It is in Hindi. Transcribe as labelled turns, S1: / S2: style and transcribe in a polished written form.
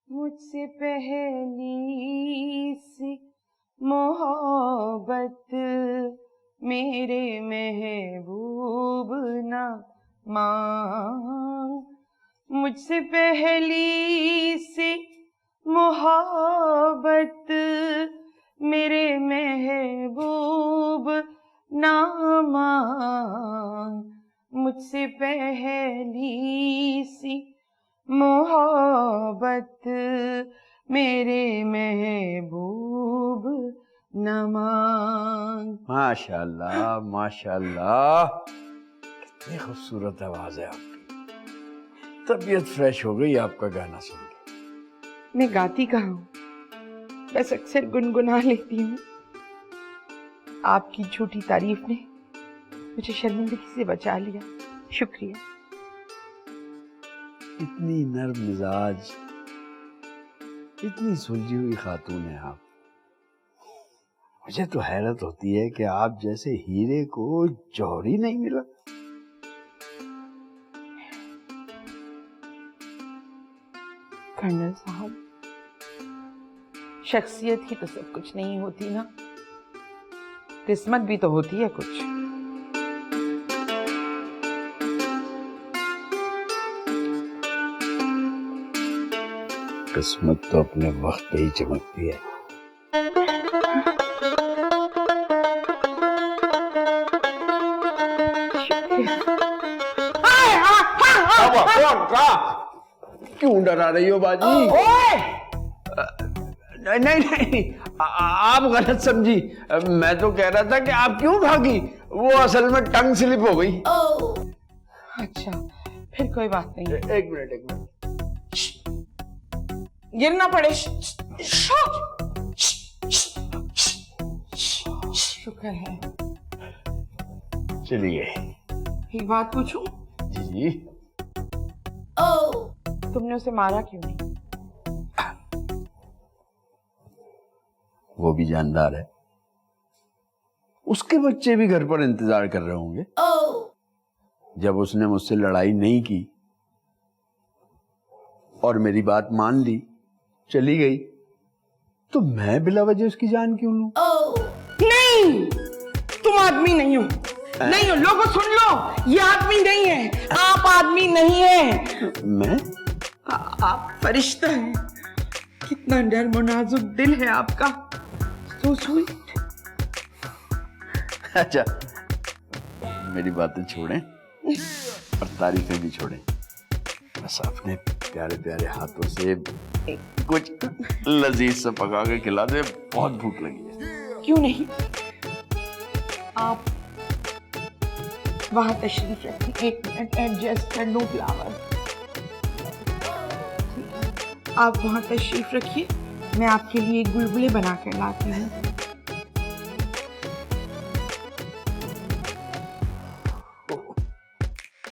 S1: मुझसे पहली सी मोहब्बत मेरे महबूब ना मांग, मुझसे पहली सी मोहब्बत मेरे महबूब ना मांग, मुझसे पहली सी मोहब्बत मेरे महबूब न मांग।
S2: माशाल्लाह माशाल्लाह, कितनी खूबसूरत आवाज है आपकी। तबीयत फ्रेश हो गई आपका गाना सुन के।
S1: मैं गाती कहाँ हूँ, बस अक्सर गुनगुना लेती हूँ। आपकी झूठी तारीफ ने मुझे शर्मिंदगी से बचा लिया, शुक्रिया।
S2: इतनी नर्म मिजाज, इतनी सुलझी हुई खातून है आप। मुझे तो हैरत होती है कि आप जैसे हीरे को जौहर ही नहीं मिला।
S1: कर्नल साहब, शख्सियत ही तो सब कुछ नहीं होती ना, किस्मत भी तो होती है कुछ।
S2: किस्मत तो अपने वक्त पे ही चमकती है। क्यों डरा रही हो बाजी? नहीं नहीं, आप गलत समझी। मैं तो कह रहा था कि आप क्यों भागी, वो असल में टंग स्लिप हो गई।
S1: अच्छा, फिर कोई बात नहीं।
S2: एक मिनट,
S1: गिरना पड़े। शुक्र है।
S2: चलिए,
S1: एक बात पूछूं?
S2: जी जी।
S1: तुमने उसे मारा क्यों नहीं?
S2: वो भी जानदार है, उसके बच्चे भी घर पर इंतजार कर रहे होंगे। जब उसने मुझसे लड़ाई नहीं की और मेरी बात मान ली, चली गई, तो मैं बिला वजह उसकी जान क्यों लूं?
S1: नहीं, तुम आदमी नहीं हो। नहीं हो, लोगों सुन लो, ये आदमी नहीं है, आप आदमी नहीं है।
S2: मैं?
S1: आप फरिश्ता हैं। कितना नर्म और नाजुक दिल है आपका, so sweet।
S2: अच्छा, मेरी बातें छोड़ें और तारीफें भी छोड़ें, बस अपने प्यारे प्यारे हाथों से कुछ लजीज सा पका के खिला दे, बहुत भूख लगी है।
S1: क्यों नहीं, आप वहां तशरीफ रखिए। एक मिनट एडजस्ट कर लूं फ्लावर। आप वहां तशरीफ रखिए, मैं आपके लिए गुलगुले बना कर लाती हूँ।